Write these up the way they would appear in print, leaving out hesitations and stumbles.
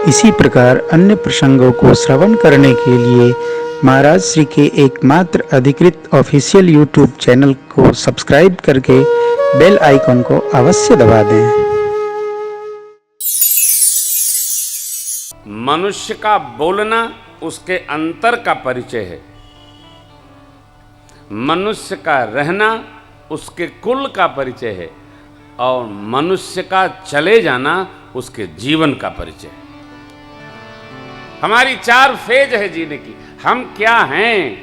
इसी प्रकार अन्य प्रसंगों को श्रवण करने के लिए महाराज श्री के एकमात्र अधिकृत ऑफिशियल यूट्यूब चैनल को सब्सक्राइब करके बेल आइकन को अवश्य दबा दें। मनुष्य का बोलना उसके अंतर का परिचय है। मनुष्य का रहना उसके कुल का परिचय है और मनुष्य का चले जाना उसके जीवन का परिचय है। हमारी 4 फेज है जीने की। हम क्या हैं?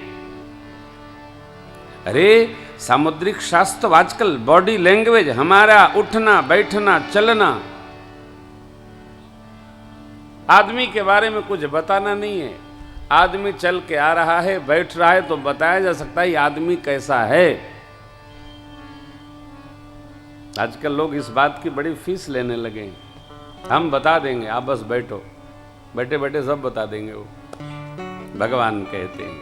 अरे सामुद्रिक शास्त्र आजकल बॉडी लैंग्वेज, हमारा उठना बैठना चलना, आदमी के बारे में कुछ बताना नहीं है। आदमी चल के आ रहा है, बैठ रहा है तो बताया जा सकता है ये आदमी कैसा है। आजकल लोग इस बात की बड़ी फीस लेने लगे हैं। हम बता देंगे, आप बस बैठो, बैठे बैठे सब बता देंगे। वो भगवान कहते हैं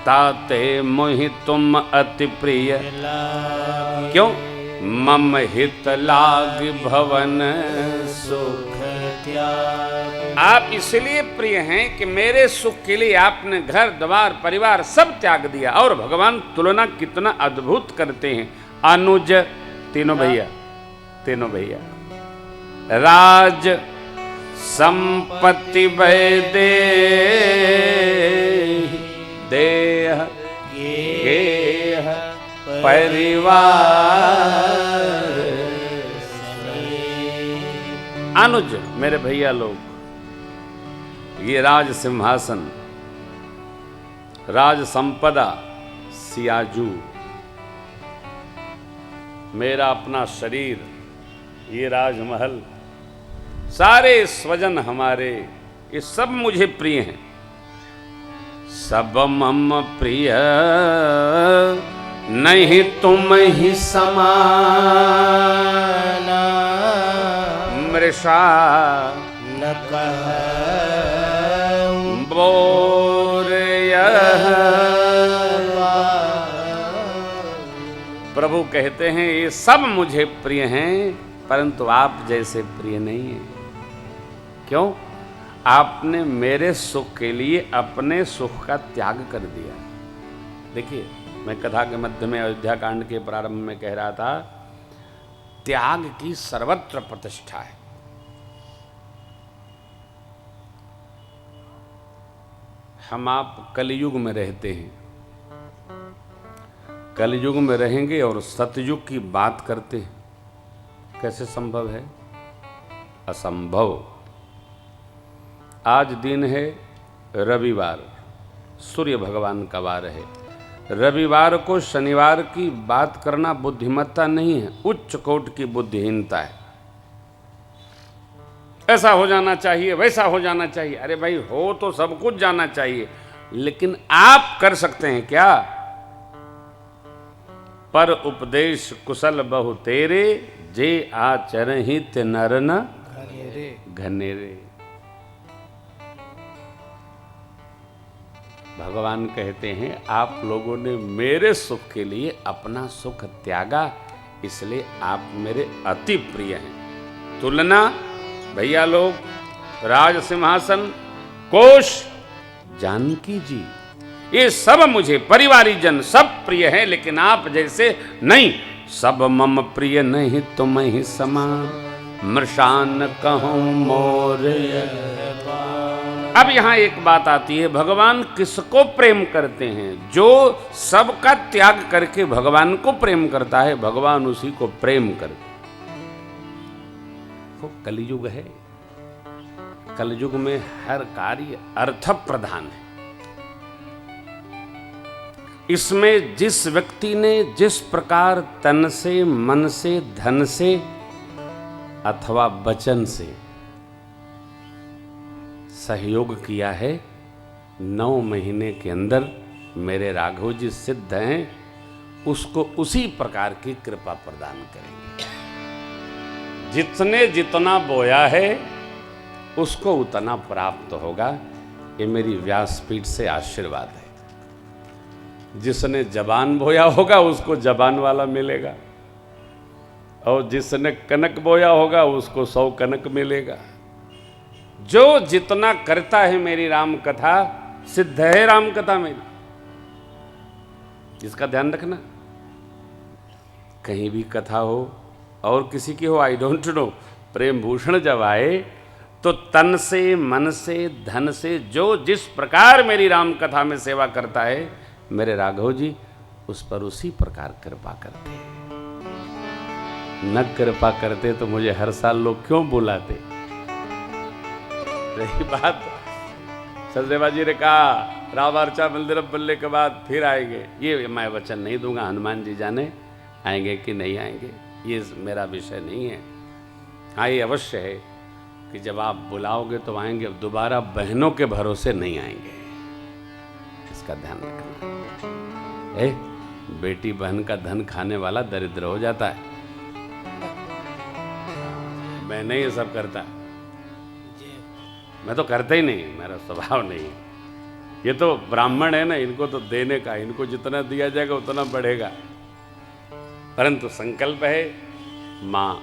ताते मोहि तुम अति प्रिय, क्यों? मम हित लाग भवन सुख त्याग। आप इसलिए प्रिय हैं कि मेरे सुख के लिए आपने घर द्वार परिवार सब त्याग दिया। और भगवान तुलना कितना अद्भुत करते हैं। अनुज, तीनों भैया, राज संपत्ति वैदे देह गेह परिवार। अनुज मेरे भैया लोग, ये राज सिंहासन, राज संपदा, सियाजू, मेरा अपना शरीर, ये राजमहल, सारे स्वजन हमारे, ये सब मुझे प्रिय हैं। सब मम प्रिय नहीं तुम ही समाना, मृषा न बोर। प्रभु कहते हैं ये सब मुझे प्रिय हैं, परंतु आप जैसे प्रिय नहीं हैं। क्यों? आपने मेरे सुख के लिए अपने सुख का त्याग कर दिया। देखिए, मैं कथा के मध्य में अयोध्या कांड के प्रारंभ में कह रहा था, त्याग की सर्वत्र प्रतिष्ठा है। हम आप कलयुग में रहते हैं, कलयुग में रहेंगे और सतयुग की बात करते हैं। कैसे संभव है? असंभव। आज दिन है रविवार, सूर्य भगवान का वार है। रविवार को शनिवार की बात करना बुद्धिमत्ता नहीं है, उच्च कोट की बुद्धिहीनता है। ऐसा हो जाना चाहिए, वैसा हो जाना चाहिए। अरे भाई, हो तो सब कुछ जाना चाहिए, लेकिन आप कर सकते हैं क्या? पर उपदेश कुशल बहु तेरे, जे आचरहित नर न घनेरे। भगवान कहते हैं आप लोगों ने मेरे सुख के लिए अपना सुख त्यागा, इसलिए आप मेरे अति प्रिय हैं। तुलना भैया लोग, राज सिंहासन, कोश, जानकी जी, ये सब मुझे परिवारी जन सब प्रिय हैं, लेकिन आप जैसे नहीं। सब मम प्रिय नहीं तुम ही समान, मृषान कहूं मोर। अब यहां एक बात आती है, भगवान किसको प्रेम करते हैं? जो सबका त्याग करके भगवान को प्रेम करता है, भगवान उसी को प्रेम करते। वो कलयुग है, कलयुग में हर कार्य अर्थ प्रधान है। इसमें जिस व्यक्ति ने जिस प्रकार तन से, मन से, धन से अथवा वचन से सहयोग किया है, 9 महीने के अंदर मेरे राघव जी सिद्ध हैं, उसको उसी प्रकार की कृपा प्रदान करेंगे। जितने जितना बोया है उसको उतना प्राप्त होगा। ये मेरी व्यासपीठ से आशीर्वाद है। जिसने जबान बोया होगा उसको जबान वाला मिलेगा, और जिसने कनक बोया होगा उसको 100 कनक मिलेगा। जो जितना करता है मेरी राम कथा सिद्ध है राम कथा मेरी, इसका ध्यान रखना। कहीं भी कथा हो और किसी की हो, आई डोंट नो, प्रेम भूषण जब आए तो तन से, मन से, धन से जो जिस प्रकार मेरी राम कथा में सेवा करता है मेरे राघव जी, उस पर उसी प्रकार कृपा करते हैं। न कृपा करते तो मुझे हर साल लोग क्यों बुलाते। रही बात, सचदेवा जी ने कहा रामार्चा मंदिर बनने के बाद फिर आएंगे, ये मैं वचन नहीं दूंगा, हनुमान जी जाने आएंगे कि नहीं आएंगे, ये मेरा विषय नहीं है। हाँ, ये अवश्य है कि जब आप बुलाओगे तो आएंगे, दोबारा बहनों के भरोसे नहीं आएंगे, इसका ध्यान रखना। बेटी बहन का धन खाने वाला दरिद्र हो जाता है। मैं नहीं ये सब करता, मैं तो करता ही नहीं, मेरा स्वभाव नहीं है। ये तो ब्राह्मण है ना, इनको तो देने का, इनको जितना दिया जाएगा उतना बढ़ेगा। परंतु संकल्प है, माँ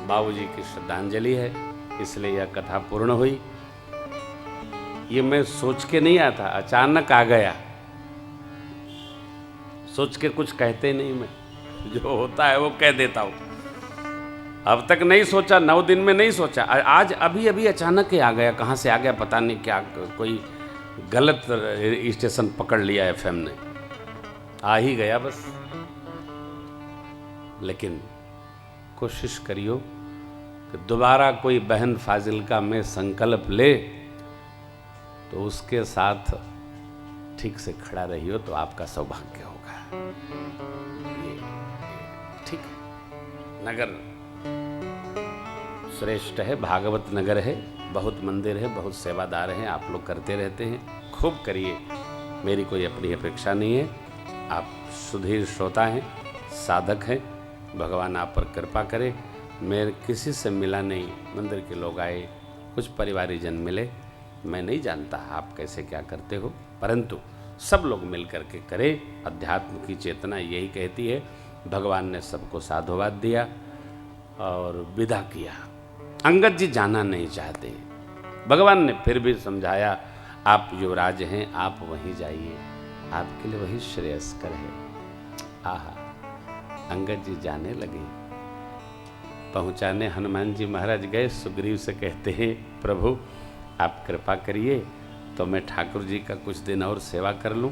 बाबूजी की श्रद्धांजलि है, इसलिए यह कथा पूर्ण हुई। ये मैं सोच के नहीं आता, अचानक आ गया। सोच के कुछ कहते नहीं, मैं जो होता है वो कह देता हूँ। अब तक नहीं सोचा, 9 दिन में नहीं सोचा, आज अभी अभी अचानक ही आ गया। कहाँ से आ गया पता नहीं, क्या कोई गलत स्टेशन पकड़ लिया एफएम ने, आ ही गया बस। लेकिन कोशिश करियो कि दोबारा कोई बहन फाजिलका में संकल्प ले तो उसके साथ ठीक से खड़ा रहियो तो आपका सौभाग्य होगा। ये ठीक है। नगर श्रेष्ठ है, भागवत नगर है, बहुत मंदिर है, बहुत सेवादार हैं, आप लोग करते रहते हैं, खूब करिए, मेरी कोई अपनी अपेक्षा नहीं है। आप सुधीर श्रोता हैं, साधक हैं, भगवान आप पर कृपा करे। मैं किसी से मिला नहीं, मंदिर के लोग आए, कुछ परिवारीजन मिले, मैं नहीं जानता आप कैसे क्या करते हो, परंतु सब लोग मिल करके करें। अध्यात्म की चेतना यही कहती है। भगवान ने सबको साधुवाद दिया और विदा किया। अंगद जी जाना नहीं चाहते, भगवान ने फिर भी समझाया, आप युवराज हैं, आप वहीं जाइए, आपके लिए वही श्रेयस्कर है। आहा, अंगद जी जाने लगे। पहुंचाने हनुमान जी महाराज गए, सुग्रीव से कहते हैं, प्रभु आप कृपा करिए तो मैं ठाकुर जी का कुछ दिन और सेवा कर लूं।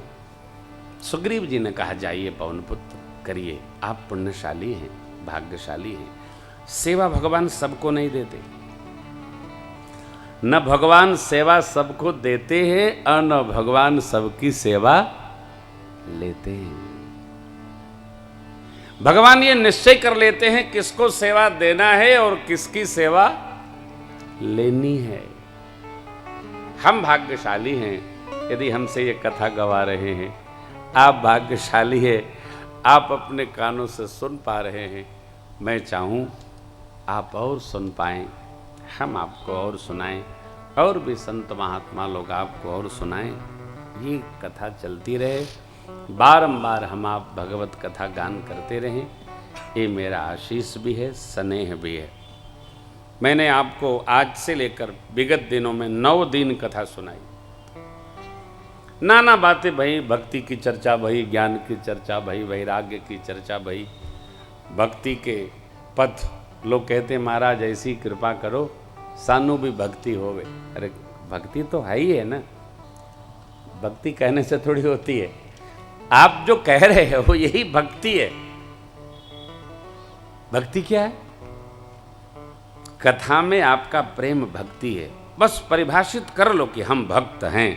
सुग्रीव जी ने कहा, जाइए पवन पुत्र, करिए, आप पुण्यशाली हैं, भाग्यशाली हैं। सेवा भगवान सबको नहीं देते, न भगवान सेवा सबको देते हैं और न भगवान सबकी सेवा लेते हैं। भगवान ये निश्चय कर लेते हैं किसको सेवा देना है और किसकी सेवा लेनी है। हम भाग्यशाली हैं यदि हमसे ये कथा गवा रहे हैं, आप भाग्यशाली है, आप अपने कानों से सुन पा रहे हैं। मैं चाहूँ आप और सुन पाएं, हम आपको और सुनाएं, और भी संत महात्मा लोग आपको और सुनाएं। ये कथा चलती रहे, बारंबार हम आप भगवत कथा गान करते रहें, ये मेरा आशीष भी है, स्नेह भी है। मैंने आपको आज से लेकर विगत दिनों में 9 दिन कथा सुनाई, नाना बातें भई, भक्ति की चर्चा भई, ज्ञान की चर्चा भई, वैराग्य की चर्चा भई, भक्ति के पथ। लोग कहते हैं महाराज ऐसी कृपा करो सानू भी भक्ति होवे। अरे भक्ति तो है ही है ना, भक्ति कहने से थोड़ी होती है, आप जो कह रहे हो वो यही भक्ति है। भक्ति क्या है? कथा में आपका प्रेम भक्ति है। बस परिभाषित कर लो कि हम भक्त हैं,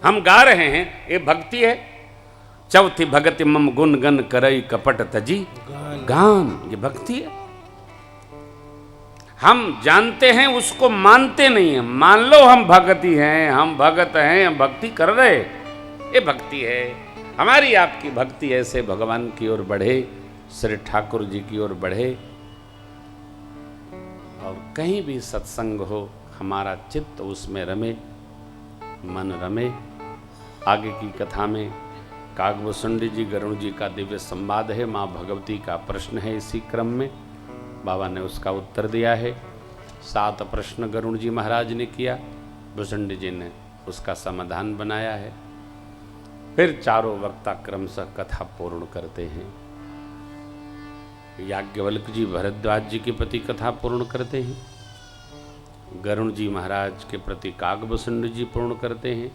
हम गा रहे हैं, ये भक्ति है। चौथी भगति मम गुण गन करई कपट तजी गान, ये भक्ति है। हम जानते हैं, उसको मानते नहीं हैं। मान लो हम भक्ति हैं, हम भगत हैं, हम भक्ति कर रहे, ये भक्ति है। हमारी आपकी भक्ति ऐसे भगवान की ओर बढ़े, श्री ठाकुर जी की ओर बढ़े, और कहीं भी सत्संग हो हमारा चित्त उसमें रमे, मन रमे। आगे की कथा में कागभूषुंडी जी गरुण जी का दिव्य संवाद है, माँ भगवती का प्रश्न है। इसी क्रम में बाबा ने उसका उत्तर दिया है। 7 प्रश्न गरुण जी महाराज ने किया, भूषुंडी जी ने उसका समाधान बनाया है। फिर चारों वक्ता क्रमशः कथा पूर्ण करते हैं। याज्ञवल्क्य जी भरद्वाज जी के प्रति कथा पूर्ण करते हैं, गरुण जी महाराज के प्रति कागभूषुंडी जी पूर्ण करते हैं,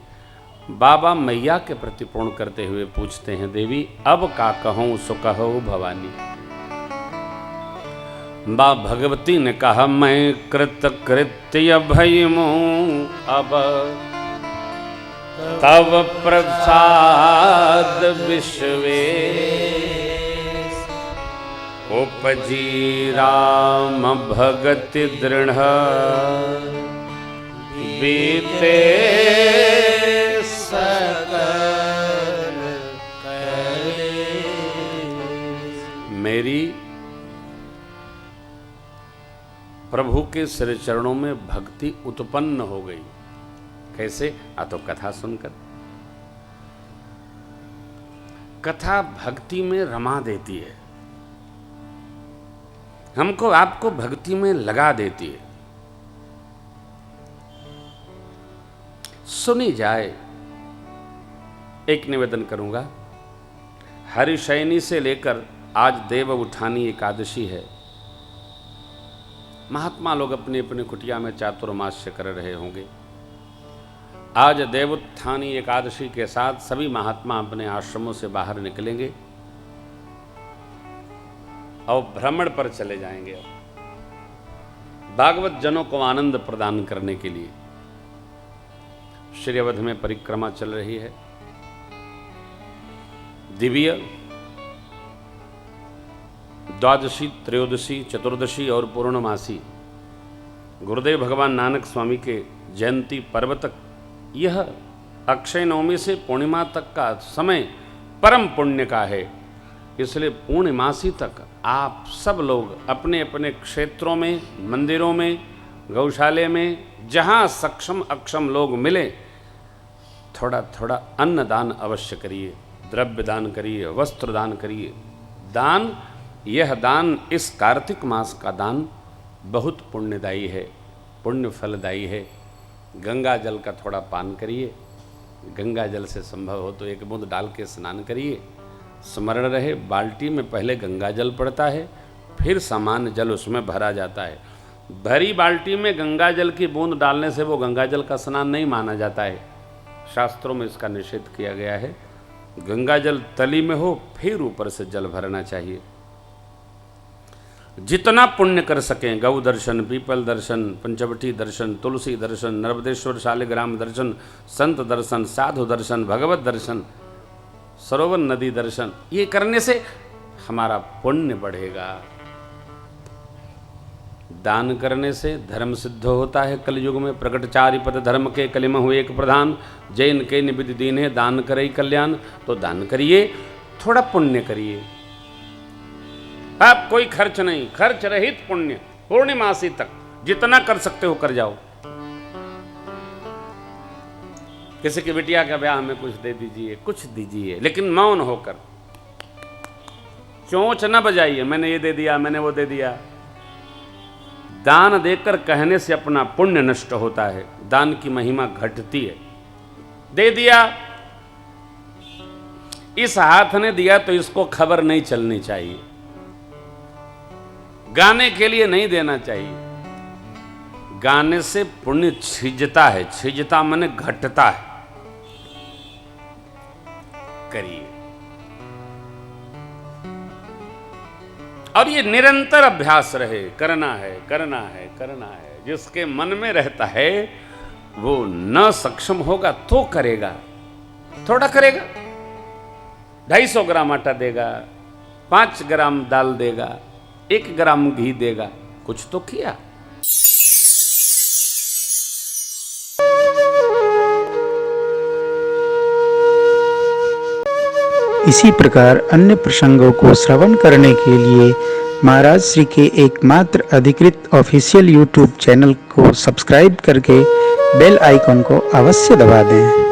बाबा मैया के प्रति पूर्ण करते हुए पूछते हैं, देवी अब का कहूँ सो कहो भवानी। बा भगवती ने कहा, मैं कृतकृत्य भयमो अब तव प्रसाद विश्वे उपजी राम भगति दृढ़ बीते सकल करे। मेरी प्रभु के श्री चरणों में भक्ति उत्पन्न हो गई। कैसे? तो कथा सुनकर। कथा भक्ति में रमा देती है, हमको आपको भक्ति में लगा देती है। सुनी जाए। एक निवेदन करूंगा, हरिशयनी से लेकर आज देव उठानी एकादशी है। महात्मा लोग अपनी अपनी कुटिया में चातुर्मास्य कर रहे होंगे। आज देवोत्थानी एकादशी के साथ सभी महात्मा अपने आश्रमों से बाहर निकलेंगे और भ्रमण पर चले जाएंगे। भागवत जनों को आनंद प्रदान करने के लिए श्री अवध में परिक्रमा चल रही है। दिव्य द्वादशी, त्रयोदशी, चतुर्दशी और पूर्णमासी गुरुदेव भगवान नानक स्वामी के जयंती पर्व तक, यह अक्षय नवमी से पूर्णिमा तक का समय परम पुण्य का है। इसलिए पूर्णिमासी तक आप सब लोग अपने अपने क्षेत्रों में, मंदिरों में, गौशाले में, जहाँ सक्षम अक्षम लोग मिले, थोड़ा थोड़ा अन्न दान अवश्य करिए, द्रव्य दान करिए, वस्त्र दान करिए। दान, यह दान, इस कार्तिक मास का दान बहुत पुण्यदायी है, पुण्य फलदायी है। गंगा जल का थोड़ा पान करिए, गंगा जल से संभव हो तो एक बूंद डाल के स्नान करिए। स्मरण रहे, बाल्टी में पहले गंगा जल पड़ता है, फिर सामान्य जल उसमें भरा जाता है। भरी बाल्टी में गंगा जल की बूंद डालने से वो गंगा जल का स्नान नहीं माना जाता है, शास्त्रों में इसका निषेध किया गया है। गंगा जल तली में हो, फिर ऊपर से जल भरना चाहिए। जितना पुण्य कर सकें, गौ दर्शन, पीपल दर्शन, पंचवटी दर्शन, तुलसी दर्शन, नर्मदेश्वर शालिग्राम दर्शन, संत दर्शन, साधु दर्शन, भगवत दर्शन, सरोवर नदी दर्शन, ये करने से हमारा पुण्य बढ़ेगा। दान करने से धर्म सिद्ध होता है। कलयुग में प्रकट 4 पद धर्म के, कलिम हुए एक प्रधान, जैन के निविद दीन है, दान करे कल्याण। तो दान करिए, थोड़ा पुण्य करिए। आप कोई खर्च नहीं, खर्च रहित पुण्य, पूर्णिमासी तक जितना कर सकते हो कर जाओ। किसी की बिटिया का ब्याह में कुछ दे दीजिए, कुछ दीजिए, लेकिन मौन होकर। चोंच न बजाइए, मैंने ये दे दिया, मैंने वो दे दिया। दान देकर कहने से अपना पुण्य नष्ट होता है, दान की महिमा घटती है। दे दिया, इस हाथ ने दिया तो इसको खबर नहीं चलनी चाहिए। गाने के लिए नहीं देना चाहिए। गाने से पुण्य छिजता है, छिजता माने घटता है। करिए, और ये निरंतर अभ्यास रहे। करना है, करना है, करना है। जिसके मन में रहता है वो न सक्षम होगा तो करेगा, थोड़ा करेगा। 250 ग्राम आटा देगा, 5 ग्राम दाल देगा, 1 ग्राम घी देगा, कुछ तो किया। इसी प्रकार अन्य प्रसंगों को श्रवण करने के लिए महाराज श्री के एकमात्र अधिकृत ऑफिशियल YouTube चैनल को सब्सक्राइब करके बेल आइकन को अवश्य दबा दें।